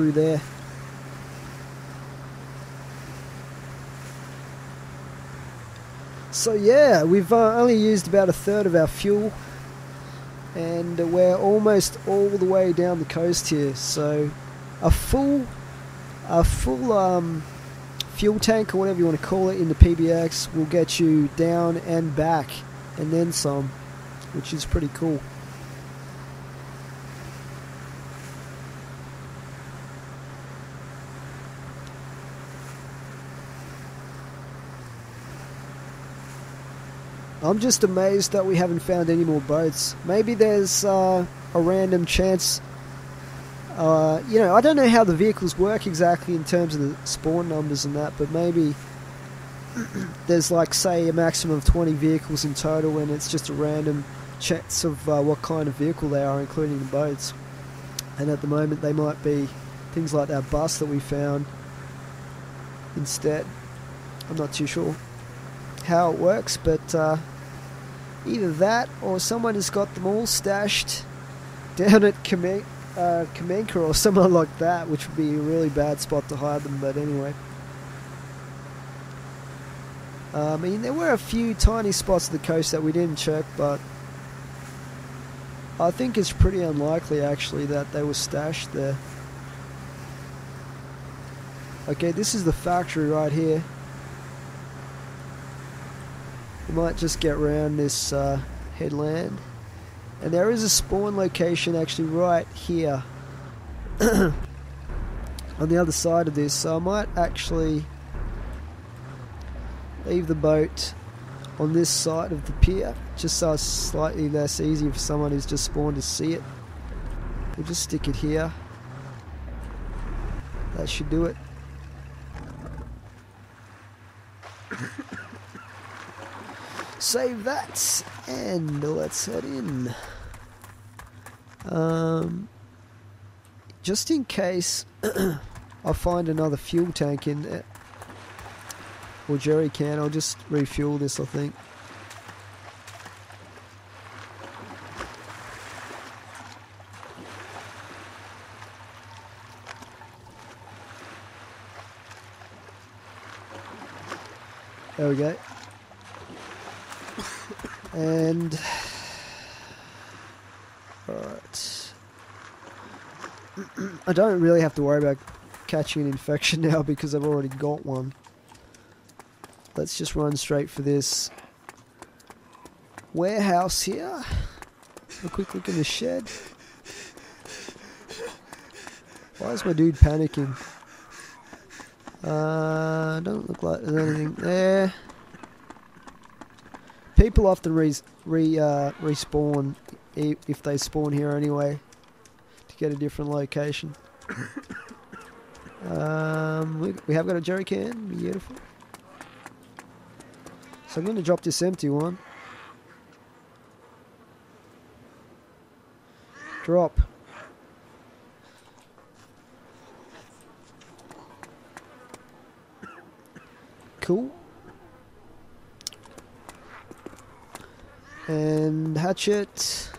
through there. So yeah, we've only used about a third of our fuel, and we're almost all the way down the coast here. So a full fuel tank, or whatever you want to call it, in the PBX will get you down and back and then some, which is pretty cool. I'm just amazed that we haven't found any more boats. Maybe there's a random chance. You know, I don't know how the vehicles work exactly in terms of the spawn numbers and that, but maybe there's like, say, a maximum of 20 vehicles in total, and it's just a random chance of what kind of vehicle they are, including the boats. And at the moment they might be things like that bus that we found instead. I'm not too sure how it works, but either that or someone has got them all stashed down at Kamenka or somewhere like that, which would be a really bad spot to hide them. But anyway, I mean, there were a few tiny spots of the coast that we didn't check, but I think it's pretty unlikely actually that they were stashed there. Okay, this is the factory right here. We might just get around this headland, and there is a spawn location actually right here on the other side of this, so I might actually leave the boat on this side of the pier just so it's slightly less easy for someone who's just spawned to see it. We'll just stick it here. That should do it. Save that, and let's head in. Just in case I find another fuel tank in there, or jerry can, I'll just refuel this, I think. There we go. And alright, I don't really have to worry about catching an infection now because I've already got one. Let's just run straight for this warehouse here. Have a quick look in the shed. Why is my dude panicking? Don't look like there's anything there. People often respawn if they spawn here anyway to get a different location. We have got a jerry can, beautiful. So I'm going to drop this empty one. Drop. Cool. And hatchet.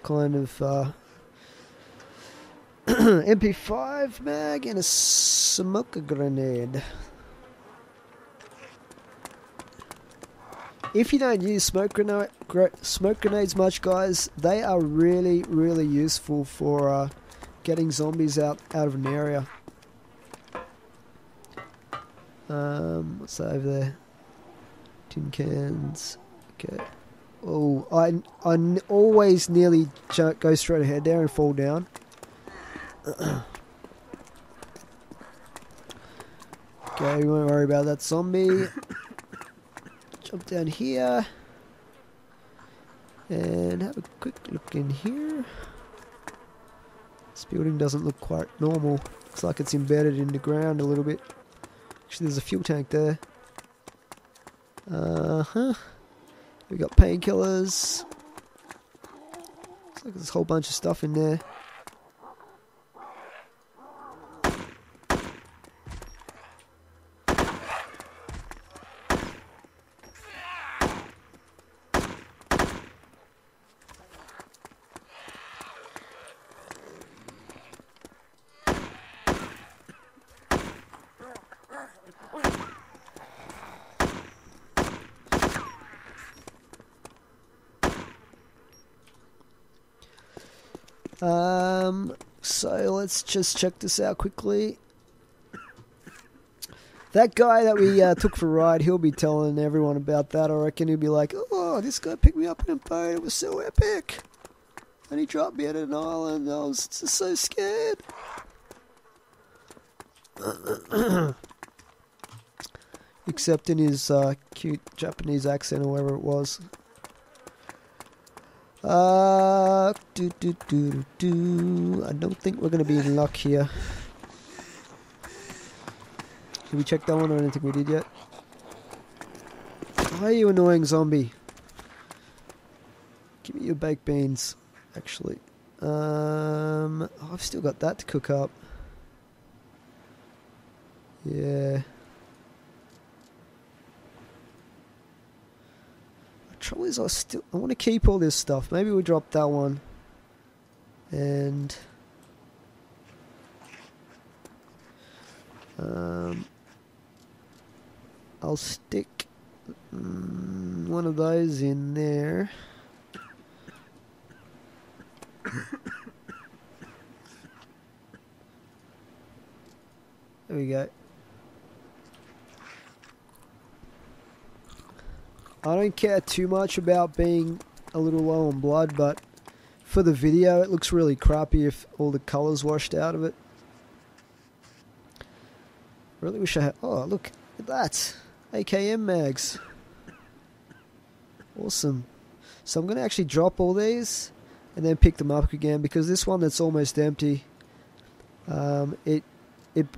Kind of MP5 mag and a smoke grenade. If you don't use smoke grenades much, guys, they are really, really useful for getting zombies out of an area. What's that over there? Tin cans. Okay. Oh, I always nearly go straight ahead there and fall down. Okay, we won't worry about that zombie. Jump down here and have a quick look in here. This building doesn't look quite normal. Looks like it's embedded in the ground a little bit. Actually, there's a fuel tank there. We got painkillers. Looks like there's a whole bunch of stuff in there. So let's just check this out quickly. That guy that we took for a ride, he'll be telling everyone about that. I reckon he'll be like, oh, this guy picked me up in a boat. It was so epic. And he dropped me at an island. I was just so scared. Except in his cute Japanese accent or whatever it was. I don't think we're going to be in luck here. Did we check that one? I don't think we did yet. Why are you annoying zombie? Give me your baked beans, actually. I've still got that to cook up. Yeah. The trouble is I want to keep all this stuff. Maybe we drop that one. And I'll stick one of those in there. There we go. I don't care too much about being a little low on blood, but for the video it looks really crappy if all the colours washed out of it. Really wish I had... Oh, look at that. AKM mags. Awesome. So I'm going to actually drop all these and then pick them up again, because this one that's almost empty, it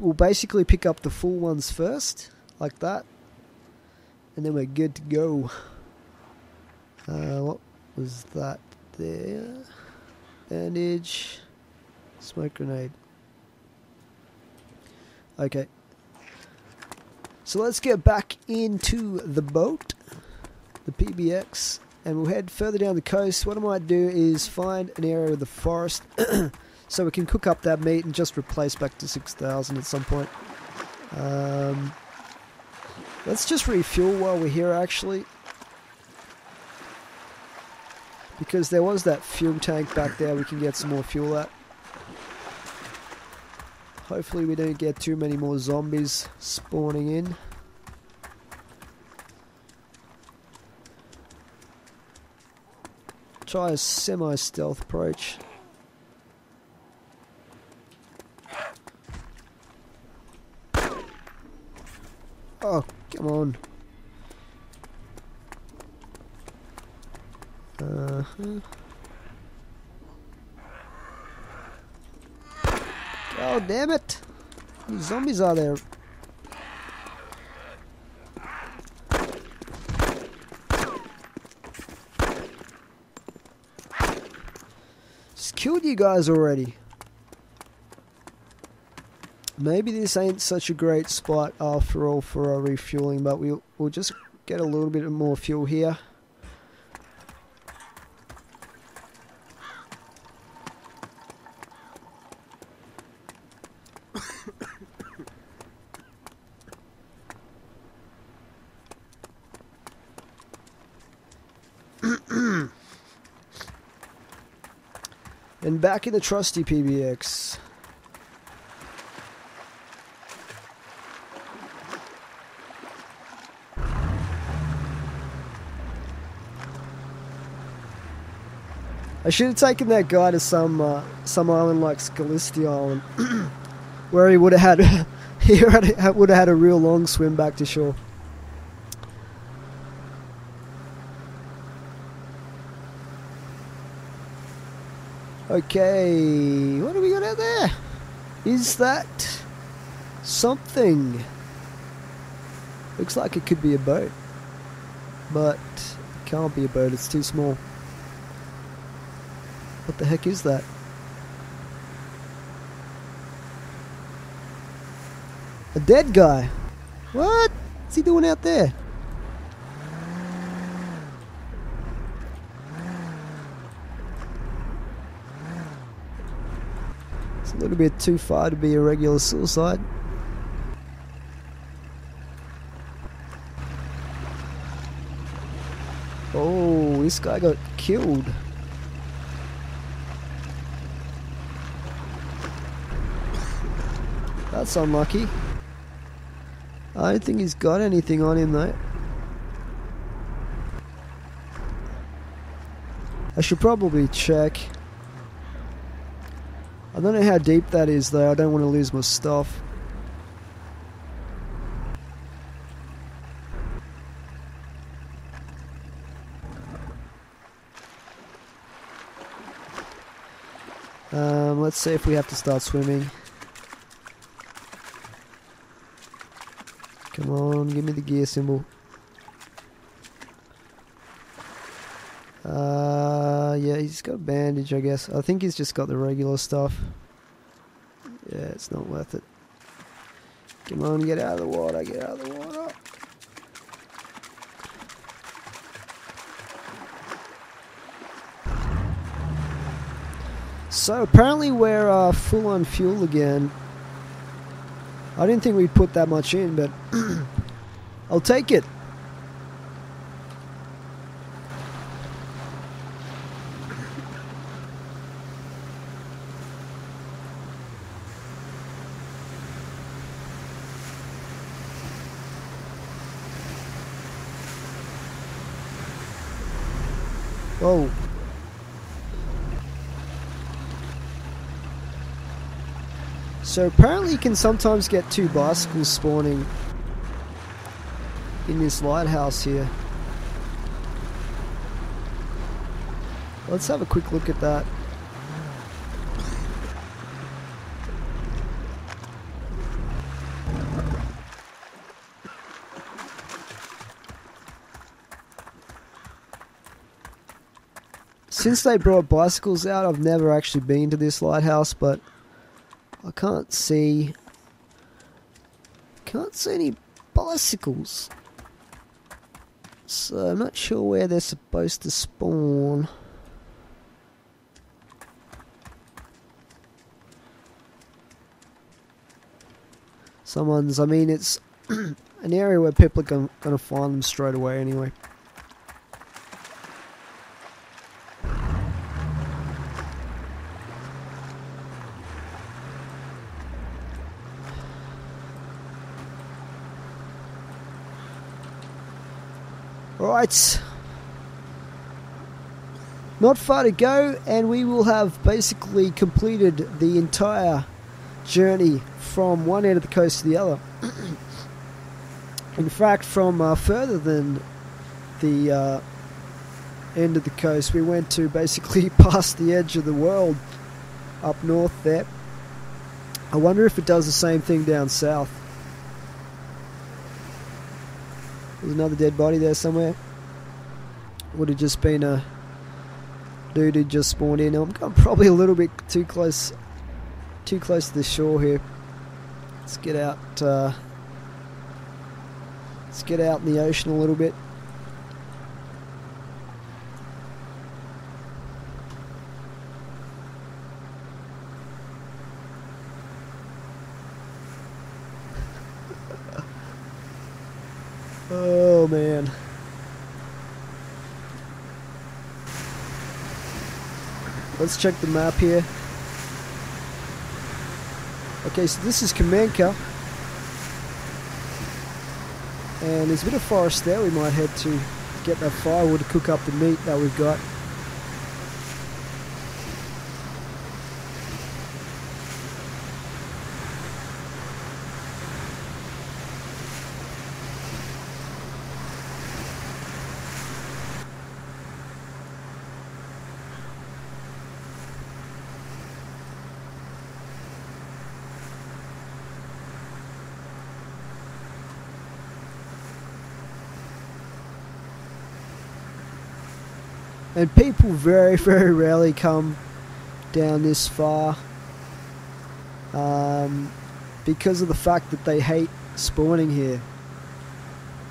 will basically pick up the full ones first, like that, and then we're good to go. What was that there? Bandage. Smoke grenade. Okay. So let's get back into the boat, the PBX, and we'll head further down the coast. What I might do is find an area of the forest so we can cook up that meat and just replace back to 6,000 at some point. Let's just refuel while we're here, actually, because there was that fuel tank back there we can get some more fuel at. Hopefully we don't get too many more zombies spawning in. Try a semi-stealth approach. Oh, come on. Oh, damn it! How many zombies are there? Just killed you guys already. Maybe this ain't such a great spot after all for our refueling, but we'll just get a little bit more fuel here. And back in the trusty PBX. I should have taken that guy to some island like Scalisty Island, where he would have had would have had a real long swim back to shore. Okay, what do we got out there? Is that something? Looks like it could be a boat, but it can't be a boat, it's too small. What the heck is that? A dead guy? What's he doing out there? It's a little bit too far to be a regular suicide. Oh, this guy got killed. That's unlucky. I don't think he's got anything on him though. I should probably check. I don't know how deep that is though, I don't want to lose my stuff. Let's see if we have to start swimming. Come on, give me the gear symbol. Yeah, he's got a bandage, I guess. I think he's just got the regular stuff. Yeah, it's not worth it. Come on, get out of the water, get out of the water. So apparently we're full on fuel again. I didn't think we'd put that much in, but I'll take it. Whoa. So apparently you can sometimes get 2 bicycles spawning in this lighthouse here. Let's have a quick look at that. Since they brought bicycles out, I've never actually been to this lighthouse, but I can't see any bicycles. So I'm not sure where they're supposed to spawn. I mean, it's an area where people are going to find them straight away anyway. Right, not far to go and we will have basically completed the entire journey from one end of the coast to the other. In fact, from further than the end of the coast, we went to basically past the edge of the world up north there. I wonder if it does the same thing down south. There's another dead body there somewhere. Would have just been a dude who just spawned in. I'm probably a little bit too close to the shore here. Let's get out. Let's get out in the ocean a little bit. Oh man. Let's check the map here. Okay, so this is Kamenka. And there's a bit of forest there we might head to get that firewood to cook up the meat that we've got. And people very, very rarely come down this far because of the fact that they hate spawning here.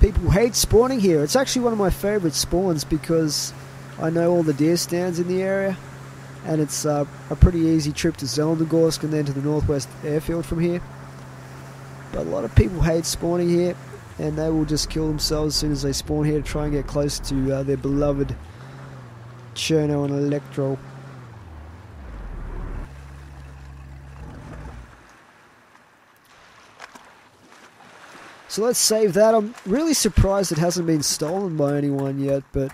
People hate spawning here. It's actually one of my favourite spawns because I know all the deer stands in the area and it's a pretty easy trip to Zelnogorsk and then to the northwest airfield from here. But a lot of people hate spawning here and they will just kill themselves as soon as they spawn here to try and get close to their beloved Cherno and Electro. So let's save that. I'm really surprised it hasn't been stolen by anyone yet, but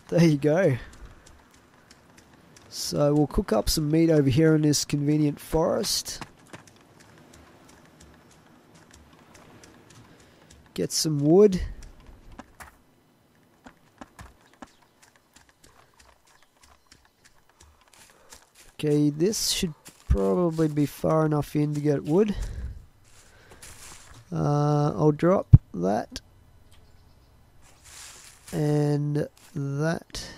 there you go. So we'll cook up some meat over here in this convenient forest. Get some wood. Okay, this should probably be far enough in to get wood. I'll drop that. And that.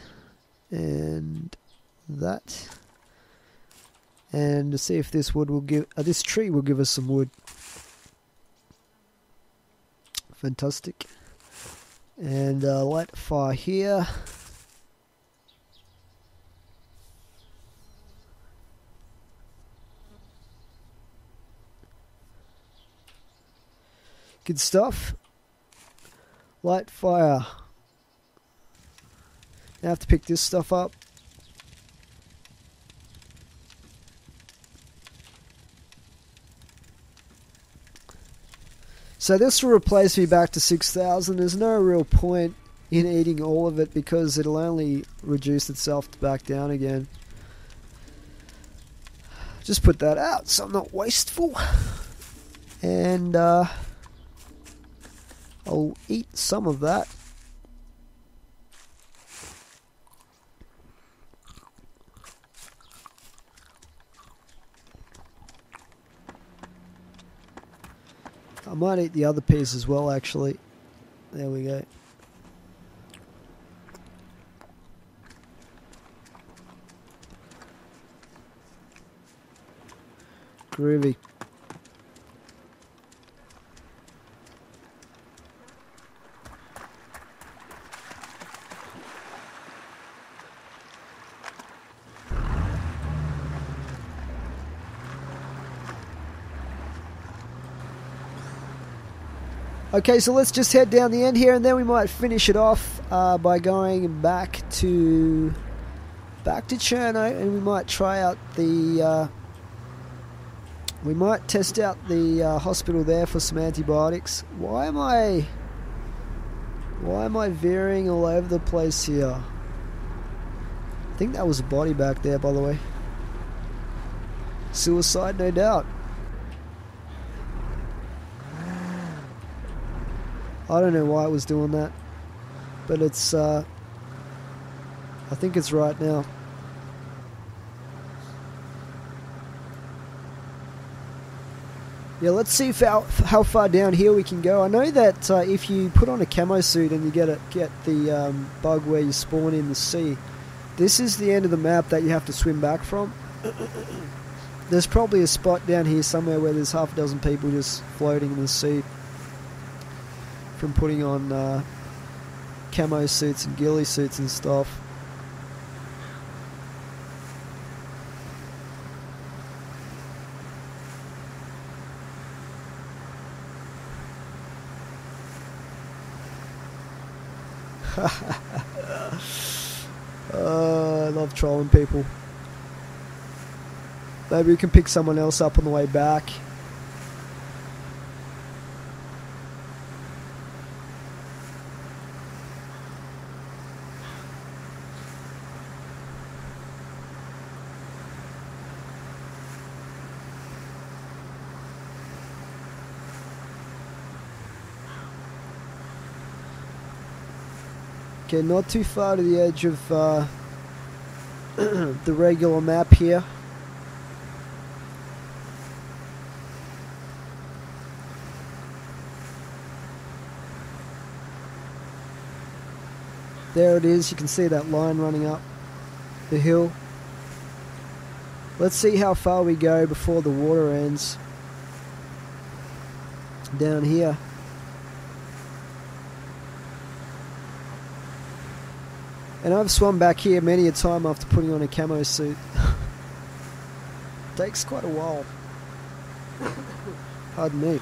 And that. And to see if this wood will give... this tree will give us some wood. Fantastic. And light a fire here. Good stuff. Light fire. Now I have to pick this stuff up. So this will replace me back to 6,000. There's no real point in eating all of it because it'll only reduce itself back down again. Just put that out so I'm not wasteful. And I'll eat some of that. I might eat the other piece as well, actually. There we go. Groovy. Okay, so let's just head down the end here, and then we might finish it off by going back to Cherno, and we might try out the we might test out the hospital there for some antibiotics. Why am I veering all over the place here? I think that was a body back there, by the way. Suicide, no doubt. I don't know why it was doing that, but it's, I think it's right now. Yeah, let's see how far down here we can go. I know that if you put on a camo suit and you get the bug where you spawn in the sea, this is the end of the map that you have to swim back from. There's probably a spot down here somewhere where there's half a dozen people just floating in the sea from putting on camo suits and ghillie suits and stuff. I love trolling people. Maybe we can pick someone else up on the way back. Okay, not too far to the edge of the regular map here. There it is, you can see that line running up the hill. Let's see how far we go before the water ends down here. And I've swum back here many a time after putting on a camo suit. Takes quite a while. Pardon me.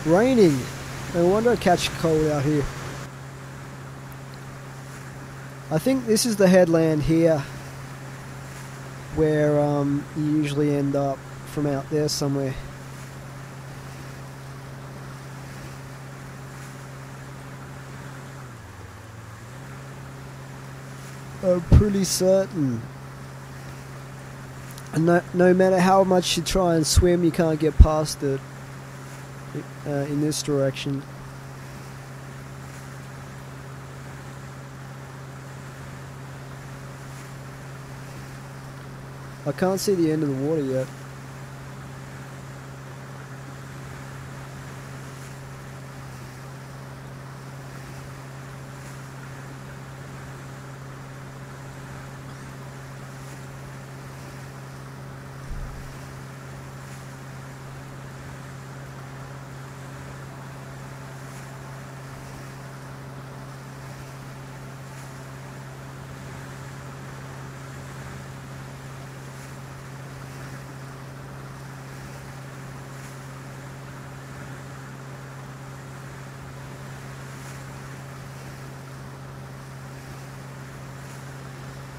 Raining. No wonder I catch a cold out here. I think this is the headland here where you usually end up from out there somewhere. I'm pretty certain. And no matter how much you try and swim, you can't get past it in this direction. I can't see the end of the water yet.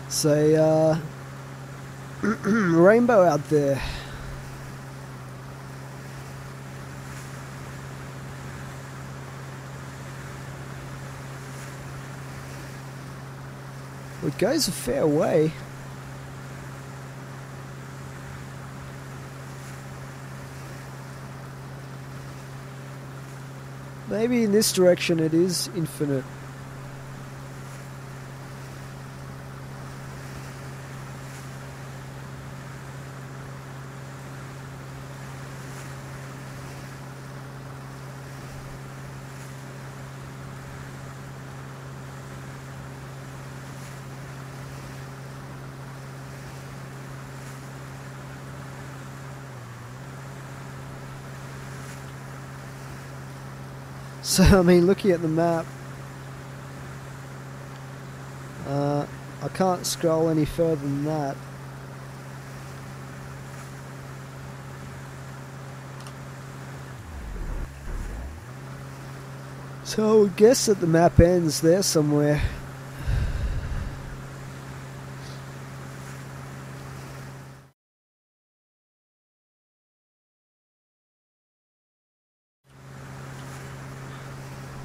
Say, rainbow out there. Well, it goes a fair way. Maybe in this direction it is infinite. So, I mean, looking at the map, I can't scroll any further than that. So, I would guess that the map ends there somewhere.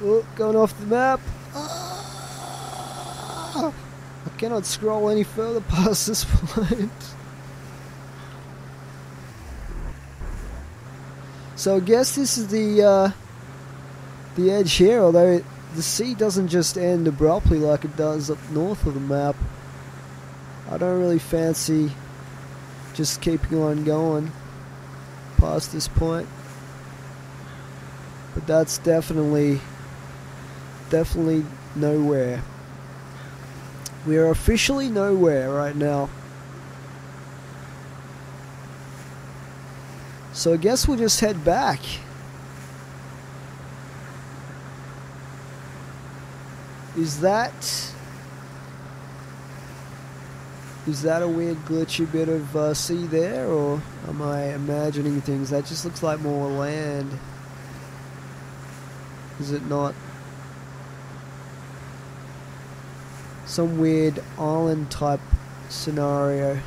Oh, going off the map. I cannot scroll any further past this point. So I guess this is the edge here, although the sea doesn't just end abruptly like it does up north of the map. I don't really fancy just keeping on going past this point. But that's definitely nowhere. We are officially nowhere right now. So I guess we'll just head back. Is that a weird glitchy bit of sea there, or am I imagining things? That just looks like more land. Is it not? Some weird island type scenario.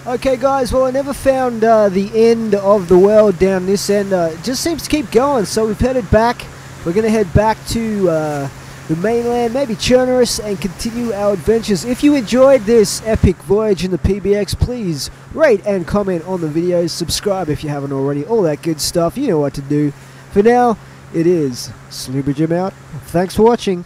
Okay guys, well I never found the end of the world down this end. It just seems to keep going, so we've headed back. We're going to head back to the mainland, maybe Chernobyl, and continue our adventures. If you enjoyed this epic voyage in the PBX, please rate and comment on the videos, subscribe if you haven't already, all that good stuff, you know what to do. For now, it is Sloober Jim out. Thanks for watching.